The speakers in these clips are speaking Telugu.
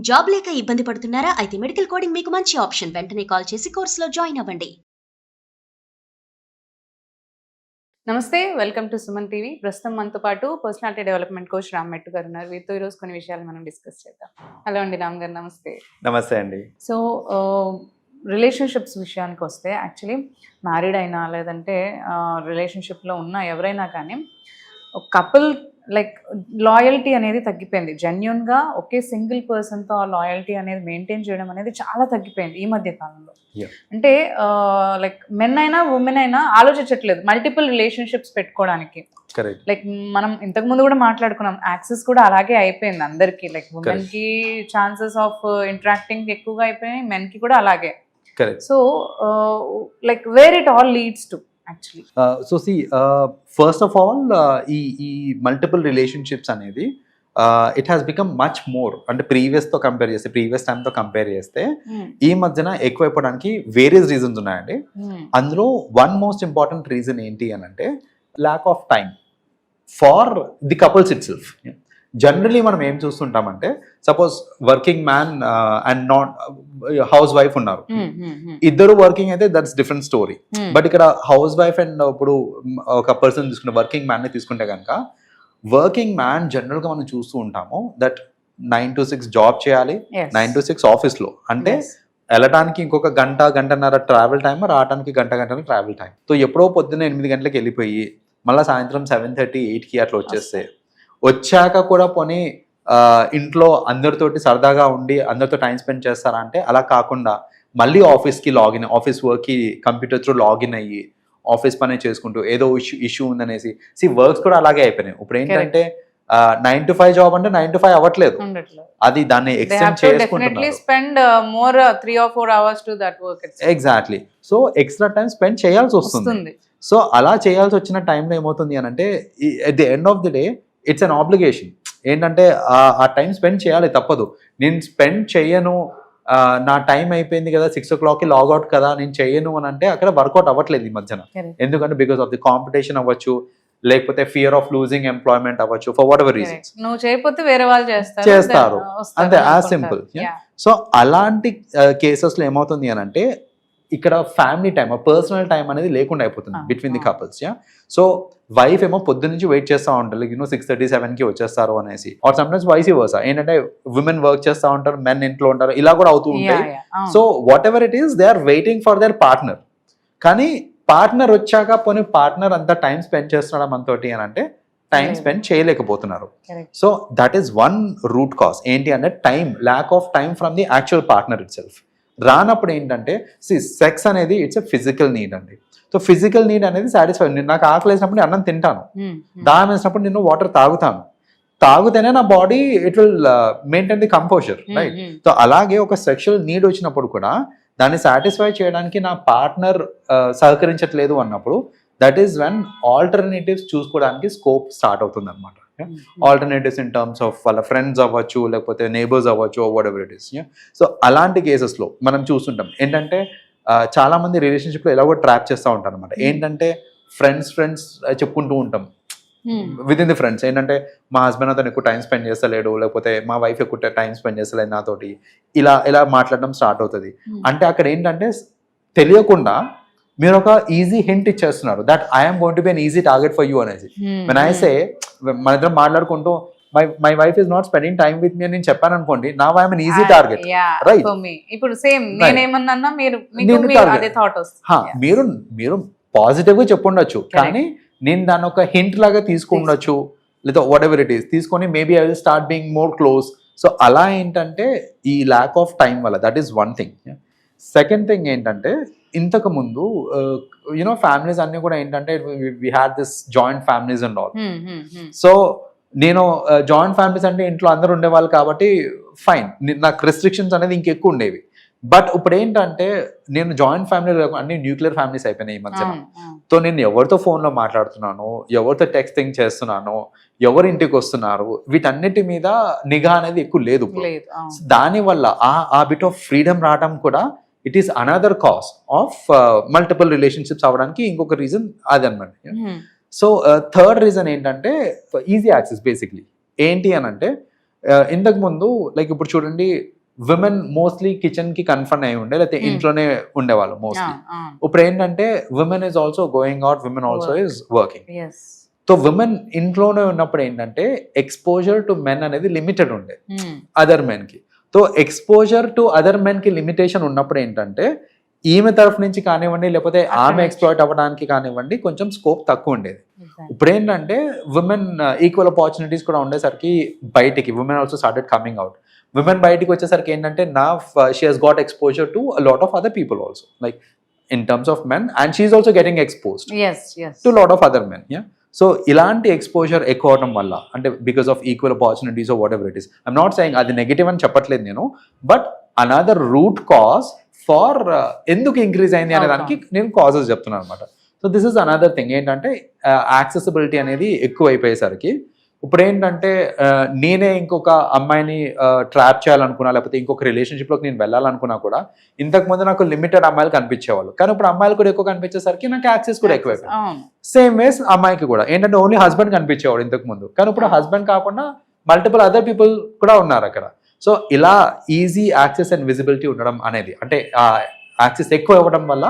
జాబ్ లేక ఇబ్బంది పడుతున్నారా? అయితే మెడికల్ కోడింగ్ మీకు మంచి ఆప్షన్. వెంటనే కాల్ చేసి కోర్సులో జాయిన్ అవ్వండి. నమస్తే, వెల్కమ్ టు సుమన్ టీవీ. ప్రస్తుతం మనతో పాటు పర్సనాలిటీ డెవలప్మెంట్ కోచ్ రామ్ మెట్టు గారు ఉన్నారు. వీరితో ఈరోజు కొన్ని విషయాలు మనం డిస్కస్ చేద్దాం. హలో అండి రామ్ గారు, నమస్తే. నమస్తే అండి. సో రిలేషన్షిప్స్ విషయానికి వస్తే, యాక్చువల్లీ మ్యారీడ్ అయినా లేదంటే రిలేషన్షిప్లో ఉన్న ఎవరైనా కానీ ఒక కపుల్ లైక్ లాయల్టీ అనేది తగ్గిపోయింది. జెన్యున్గా ఒకే సింగిల్ పర్సన్తో ఆ లాయల్టీ అనేది మెయింటైన్ చేయడం అనేది చాలా తగ్గిపోయింది ఈ మధ్య కాలంలో. అంటే లైక్ మెన్ అయినా ఉమెన్ అయినా ఆలోచించట్లేదు మల్టిపుల్ రిలేషన్షిప్స్ పెట్టుకోవడానికి. లైక్ మనం ఇంతకు ముందు కూడా మాట్లాడుకున్నాం, యాక్సెస్ కూడా అలాగే అయిపోయింది అందరికి. లైక్ ఉమెన్ కి ఛాన్సెస్ ఆఫ్ ఇంటరాక్టింగ్ ఎక్కువగా అయిపోయినాయి, మెన్ కి కూడా అలాగే. So like where it all leads to actually so see first of all ఈ మల్టిపుల్ రిలేషన్షిప్స్ అనేది it has become much more. అంటే ప్రీవియస్ టైమ్ తో కంపేర్ చేస్తే ఈ మధ్యన ఎక్కువైపోవడానికి వేరియస్ రీజన్స్ ఉన్నాయండి. అందులో వన్ మోస్ట్ ఇంపార్టెంట్ రీజన్ ఏంటి అని అంటే lack of time for the couples itself. Generally మనం ఏం చూస్తుంటామంటే, suppose working man and not housewife ఉన్నారు, ఇద్దరు వర్కింగ్ అయితే దట్స్ డిఫరెంట్ స్టోరీ. బట్ ఇక్కడ హౌస్ వైఫ్ అండ్ ఇప్పుడు ఒక పర్సన్ తీసుకుంటే వర్కింగ్ మ్యాన్ ని తీసుకుంటే కనుక, వర్కింగ్ మ్యాన్ జనరల్ గా మనం చూస్తూ ఉంటాము దట్ 9 to 6 జాబ్ చేయాలి, 9 to 6 ఆఫీస్ లో. అంటే వెళ్ళటానికి ఇంకొక గంటన్నర ట్రావెల్ టైం, రావడానికి గంటన్నర ట్రావెల్ టైం. సో ఎప్పుడో పొద్దున్న 8 గంటలకు వెళ్ళిపోయి మళ్ళీ సాయంత్రం 7:30, 8కి అట్లా వచ్చేస్తే, వచ్చాక కూడా పోనీ ఇంట్లో అందరితోటి సరదాగా ఉండి అందరితో టైం స్పెండ్ చేస్తారా అంటే అలా కాకుండా మళ్ళీ ఆఫీస్కి లాగిన్, ఆఫీస్ వర్క్కి కంప్యూటర్ త్రూ లాగిన్ అయ్యి ఆఫీస్ పని చేసుకుంటూ ఏదో ఇష్యూ ఉందనేసి వర్క్స్ కూడా అలాగే అయిపోయినాయి. ఇప్పుడు ఏంటంటే 9 to 5 జాబ్ అంటే 9 to 5 అవ్వట్లేదు, అది దాన్ని ఎక్స్టెండ్ చేసుకుంటున్నారు. Exactly. So extra time spend చేయాల్సి వస్తుంది. సో అలా చేయాల్సి వచ్చిన టైంలో ఏమవుతుంది అని అంటే, at the end of the day it's an obligation. ఏంటంటే ఆ టైం స్పెండ్ చేయాలి, తప్పదు. నేను స్పెండ్ చేయను, నా టైం అయిపోయింది కదా, 6 o'clockకి లాగౌట్ కదా, నేను చేయను అని అంటే అక్కడ వర్కౌట్ అవ్వట్లేదు ఈ మధ్యన. ఎందుకంటే బికాస్ ఆఫ్ ది కాంపిటీషన్ అవ్వచ్చు, లేకపోతే ఫియర్ ఆఫ్ లూజింగ్ ఎంప్లాయ్మెంట్ అవ్వచ్చు, ఫర్ వాట్ ఎవర్ రీజన్స్. నువ్వు చేయకపోతే వేరే వాళ్ళు చేస్తారు, అంతే, యాజ్ సింపుల్. సో అలాంటి కేసెస్ లో ఏమవుతుంది అని అంటే, ఇక్కడ ఫ్యామిలీ టైం, పర్సనల్ టైం అనేది లేకుండా అయిపోతుంది between the couples. So wife ఏమో పొద్దున్న నుంచి వెయిట్ చేస్తూ ఉంటారు, 6:30, 7కి వచ్చేస్తారు అనేసి. ఆర్ సమ్టైమ్స్ వైస్ వర్సా, ఏంటంటే విమెన్ వర్క్ చేస్తూ ఉంటారు, మెన్ ఇంట్లో ఉంటారు, ఇలా కూడా అవుతూ ఉంటాయి. So whatever it is, they are waiting for their partner. కానీ పార్ట్నర్ వచ్చాక పోనీ పార్ట్నర్ అంతా టైం స్పెండ్ చేస్తున్నాడు మనతోటి అని అంటే టైం స్పెండ్ చేయలేకపోతున్నారు. So that is one root cause. ఏంటి అంటే time, lakh of time from the actual partner it self. రానప్పుడు ఏంటంటే సెక్స్ అనేది ఇట్స్ ఎ ఫిజికల్ నీడ్ అండి. సో ఫిజికల్ నీడ్ అనేది సాటిస్ఫై. నాకు ఆకలి వేసినప్పుడు నేను అన్నం తింటాను, దాహం వేసినప్పుడు నేను వాటర్ తాగుతేనే నా body it will maintain the composer, right? So అలాగే ఒక సెక్షువల్ నీడ్ వచ్చినప్పుడు కూడా దాన్ని సాటిస్ఫై చేయడానికి నా పార్ట్నర్ సహకరించట్లేదు అన్నప్పుడు, దట్ ఈస్ వెన్ ఆల్టర్నేటివ్స్ చూసుకోవడానికి స్కోప్ స్టార్ట్ అవుతుంది అనమాట. ఆల్టర్నేటివ్స్ ఇన్ టర్మ్స్ ఆఫ్ వాళ్ళ ఫ్రెండ్స్ అవ్వచ్చు, లేకపోతే నేబర్స్ అవ్వచ్చు, what ever it is. So అలాంటి కేసెస్లో మనం చూస్తుంటాం ఏంటంటే, చాలా మంది రిలేషన్షిప్లో ఎలా కూడా ట్రాప్ చేస్తూ ఉంటారు అనమాట. ఏంటంటే ఫ్రెండ్స్ చెప్పుకుంటూ ఉంటాం విత్ ఇన్ ది ఫ్రెండ్స్, ఏంటంటే మా హస్బెండ్ అతను ఎక్కువ టైం స్పెండ్ చేస్తలేడు, లేకపోతే మా వైఫ్ ఎక్కువ టైం స్పెండ్ చేస్తలేదు నాతోటి, ఇలా మాట్లాడడం స్టార్ట్ అవుతుంది. అంటే అక్కడ ఏంటంటే తెలియకుండా మీరు ఒక ఈజీ హింట్ ఇచ్చేస్తున్నారు that I'm going to be an easy target for you అనేసి. వెన్ ఐ సే, మన ఇద్దరం మాట్లాడుకుంటూ my wife is not spending time with me అని నేను చెప్పాను అనుకోండి, నా I'm an easy target, right? ఇప్పుడు సేమ్ నేనేమన్నా మీరు పాజిటివ్ గా చెప్పుండొచ్చు, కానీ నేను దాన్ని ఒక హింట్ లాగా తీసుకుండొచ్చు, లేదా వాట్ ఎవర్ ఇట్ ఈస్ తీసుకొని maybe I will start being more close. So అలా ఏంటంటే ఈ ల్యాక్ ఆఫ్ టైం వల్ల, that is one thing. Second thing ఏంటంటే, ఇంతకు ముందు యునో ఫ్యామిలీస్ అన్ని కూడా ఏంటంటే we had this joint families and all. So నేను జాయింట్ ఫ్యామిలీస్ అంటే ఇంట్లో అందరూ ఉండేవాళ్ళు కాబట్టి ఫైన్, నాకు రెస్ట్రిక్షన్స్ అనేది ఇంకెక్కువ ఉండేవి. బట్ ఇప్పుడు ఏంటంటే నేను జాయింట్ ఫ్యామిలీ అన్ని న్యూక్లియర్ ఫ్యామిలీస్ అయిపోయినాయి ఈ మధ్య. సో నేను ఎవరితో ఫోన్లో మాట్లాడుతున్నాను, ఎవరితో టెక్స్టింగ్ చేస్తున్నాను, ఎవరు ఇంటికి వస్తున్నారు, వీటన్నిటి మీద నిఘా అనేది ఎక్కువ లేదు. దానివల్ల ఆ బిట్ ఆఫ్ ఫ్రీడమ్ రావడం కూడా it is another cause of multiple relationships అవ్వడానికి ఇంకొక రీజన్ అది అన్నమాట. సో థర్డ్ రీజన్ ఏంటంటే ఈజీ యాక్సెస్. బేసిక్లీ ఏంటి అని అంటే ఇంతకు ముందు లైక్ ఇప్పుడు చూడండి విమెన్ మోస్ట్లీ కిచెన్ కి కన్ఫర్మ్ అయి ఉండే లేకపోతే ఇంట్లోనే ఉండేవాళ్ళు మోస్ట్లీ. ఇప్పుడు ఏంటంటే women is also going out, women also is working. So women ఇంట్లోనే ఉన్నప్పుడు ఏంటంటే ఎక్స్పోజర్ టు మెన్ అనేది లిమిటెడ్ ఉండే అదర్ మెన్ కి. So exposure to other men కి లిమిటేషన్ ఉన్నప్పుడు ఏంటంటే ఈమె తరఫు నుంచి కానివ్వండి లేకపోతే ఆమె ఎక్స్ప్లాయిట్ అవ్వడానికి కానివ్వండి కొంచెం స్కోప్ తక్కువ ఉండేది. ఇప్పుడు ఏంటంటే విమెన్ ఈక్వల్ ఆపర్చునిటీస్ కూడా ఉండేసరికి బయటికి women also started coming out. Women బయటికి వచ్చేసరికి ఏంటంటే నా she has got exposure to lot of other people also like in terms of men and she is also getting exposed to lot of other men. So ఇలాంటి ఎక్స్పోజర్ ఎక్కువ అవడం వల్ల అంటే because of equal opportunities whatever it is, I'm not saying అది నెగిటివ్ అని చెప్పట్లేదు నేను, but another root cause for ఎందుకు ఇంక్రీజ్ అయింది అనే దానికి నేను కాజెస్ చెప్తున్నాను అనమాట. So this is another thing ఏంటంటే యాక్సెసిబిలిటీ అనేది ఎక్కువ అయిపోయేసరికి ఇప్పుడు ఏంటంటే నేనే ఇంకొక అమ్మాయిని ట్రాప్ చేయాలనుకున్నా లేకపోతే ఇంకొక రిలేషన్షిప్లోకి నేను వెళ్ళాలనుకున్నా కూడా ఇంతకుముందు నాకు లిమిటెడ్ అమ్మాయిలు కనిపించేవాళ్ళు, కానీ ఇప్పుడు అమ్మాయిలు కూడా ఎక్కువ కనిపించేసరికి నాకు యాక్సెస్ కూడా ఎక్కువైపోయింది. సేమ్ వేస్ అమ్మాయికి కూడా ఏంటంటే ఓన్లీ హస్బెండ్ కనిపించేవాడు ఇంతకు ముందు, కానీ ఇప్పుడు హస్బెండ్ కాకుండా మల్టిపుల్ అదర్ పీపుల్ కూడా ఉన్నారు అక్కడ. సో ఇలా ఈజీ యాక్సెస్ అండ్ విజిబిలిటీ ఉండడం అనేది అంటే యాక్సెస్ ఎక్కువ ఇవ్వడం వల్ల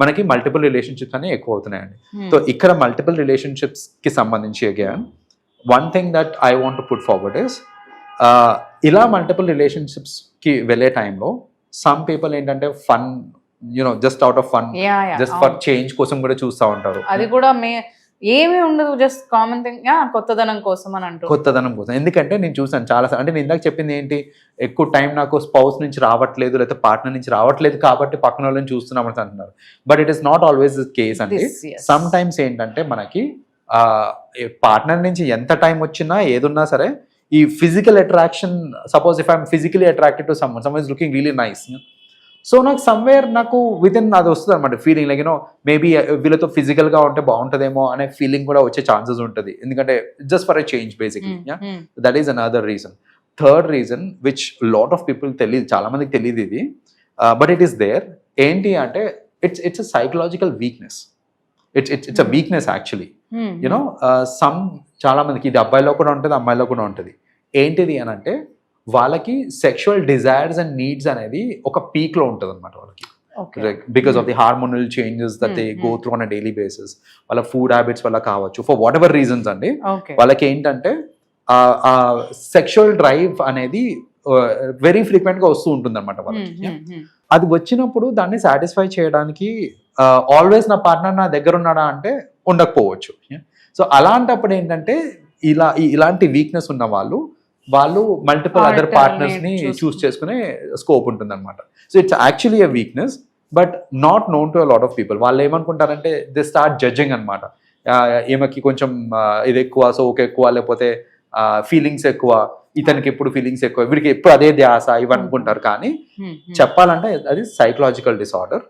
మనకి మల్టిపుల్ రిలేషన్షిప్స్ అనేవి ఎక్కువ అవుతున్నాయండి. సో ఇక్కడ మల్టిపుల్ రిలేషన్షిప్స్ కి సంబంధించి again one thing that I want to put forward is ఇలా మల్టిపుల్ రిలేషన్షిప్స్కి వెళ్ళే టైంలో సమ్ పీపుల్ ఏంటంటే fun just out of fun just for change కోసం కూడా చూస్తూ ఉంటారు. అది కూడా ఏమీ ఉండదు, జస్ట్ కామన్ థింగ్, కొత్తదనం కోసం అని అంటారు. కొత్తదనం కోసం ఎందుకంటే నేను చూసాను చాలా అంటే నేను ఇందాక చెప్పింది ఏంటి, ఎక్కువ టైం నాకు స్పౌస్ నుంచి రావట్లేదు లేకపోతే పార్ట్నర్ నుంచి రావట్లేదు కాబట్టి పక్కన వాళ్ళని చూస్తున్నామని అంటున్నారు. But it is not always this case అండి. సమ్ టైమ్స్ ఏంటంటే మనకి పార్ట్నర్ నుంచి ఎంత టైం వచ్చినా ఏదున్నా సరే ఈ physical attraction, suppose if I'm physically attracted to some is looking really nice, so నాకు సమ్వేర్ నాకు విత్ ఇన్ అది వస్తుంది అనమాట ఫీలింగ్ లైక్ మేబీ వీళ్ళతో ఫిజికల్గా ఉంటే బాగుంటుందేమో అనే ఫీలింగ్ కూడా వచ్చే ఛాన్సెస్ ఉంటుంది, ఎందుకంటే just for a change basically. That is another reason. Third reason which lot of people తెలియదు, చాలా మందికి తెలియదు ఇది, బట్ ఇట్ ఈస్ దేర్. ఏంటి అంటే it's a psychological weakness. It's a weakness actually. Some చాలా మందికి ఇది అబ్బాయిలో కూడా ఉంటుంది అమ్మాయిలో కూడా ఉంటుంది. ఏంటిది అని అంటే వాళ్ళకి సెక్షువల్ డిజైర్స్ అండ్ నీడ్స్ అనేది ఒక పీక్ లో ఉంటుంది అనమాట వాళ్ళకి, because of the hormonal changes that they go through on a daily basis. వాళ్ళ ఫుడ్ హ్యాబిట్స్ వల్ల కావచ్చు, ఫర్ వాట్ ఎవర్ రీజన్స్ అండి, వాళ్ళకి ఏంటంటే సెక్షువల్ డ్రైవ్ అనేది వెరీ ఫ్రీక్వెంట్ గా వస్తూ ఉంటుంది అనమాట వాళ్ళకి. అది వచ్చినప్పుడు దాన్ని సాటిస్ఫై చేయడానికి ఆల్వేస్ నా పార్ట్నర్ నా దగ్గర ఉన్నాడా అంటే ఉండకపోవచ్చు. సో అలాంటప్పుడు ఏంటంటే ఇలాంటి వీక్నెస్ ఉన్న వాళ్ళు మల్టిపుల్ అదర్ పార్ట్నర్స్ ని చూస్ చేసుకునే స్కోప్ ఉంటుంది అనమాట. So it's actually a weakness but not known to a lot of people. వాళ్ళు ఏమనుకుంటారంటే దే స్టార్ట్ జడ్జింగ్ అనమాట, ఈమెకి కొంచెం ఇది ఎక్కువ, సో ఓకే ఎక్కువ, లేకపోతే ఫీలింగ్స్ ఎక్కువ, ఇతనికి ఎప్పుడు ఫీలింగ్స్ ఎక్కువ, వీడికి ఎప్పుడు అదే ధ్యాస, ఇవి అనుకుంటారు. కానీ చెప్పాలంటే అది psychological disorder,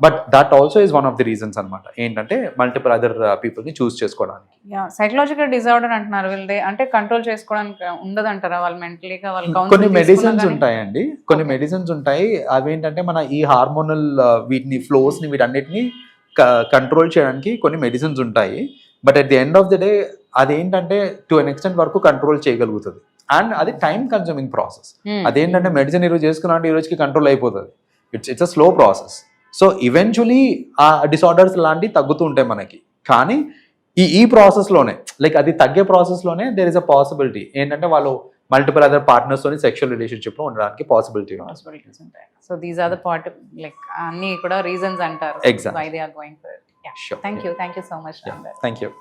but that also is one of the reasons అనమాట, ఏంటంటే మల్టిపుల్ అదర్ పీపుల్ ని చూస్ చేసుకోవడానికి. సైకలాజికల్ డిసార్డర్ అంటున్నారు వీళ్ళది, అంటే కంట్రోల్ చేసుకోవడానికి ఉండదంటారా వాళ్ళు మెంటలీగా? కొన్ని మెడిసిన్స్ ఉంటాయండి, కొన్ని మెడిసిన్స్ ఉంటాయి, అవి ఏంటంటే మన ఈ హార్మోనల్ వీటిని ఫ్లోస్ ని వీటన్నిటిని కంట్రోల్ చేయడానికి కొన్ని మెడిసిన్స్ ఉంటాయి. But at the end of the day అదేంటంటే టు అన్ ఎక్స్టెంట్ వరకు కంట్రోల్ చేయగలుగుతుంది, అండ్ అది టైం కన్స్యూమింగ్ ప్రాసెస్. అదేంటంటే మెడిసిన్ ఈరోజు చేసుకున్నా అంటే ఈ రోజుకి కంట్రోల్ అయిపోతుంది. It's a slow process. So eventually ఆ డిసార్డర్స్ లాంటివి తగ్గుతూ ఉంటాయి మనకి, కానీ ఈ ప్రాసెస్లోనే లైక్ అది తగ్గే ప్రాసెస్లోనే దేర్ ఇస్ అ పాసిబిలిటీ ఏంటంటే వాళ్ళు మల్టిపుల్ అదర్ పార్ట్నర్స్ తోని సెక్షువల్ రిలేషన్షిప్ లో ఉండడానికి పాసిబిలిటీస్ ఉంటాయి. So these are the part like అన్ని కూడా రీజన్స్ అంటారు exactly why they are going for it. Thank you so much. Thank you.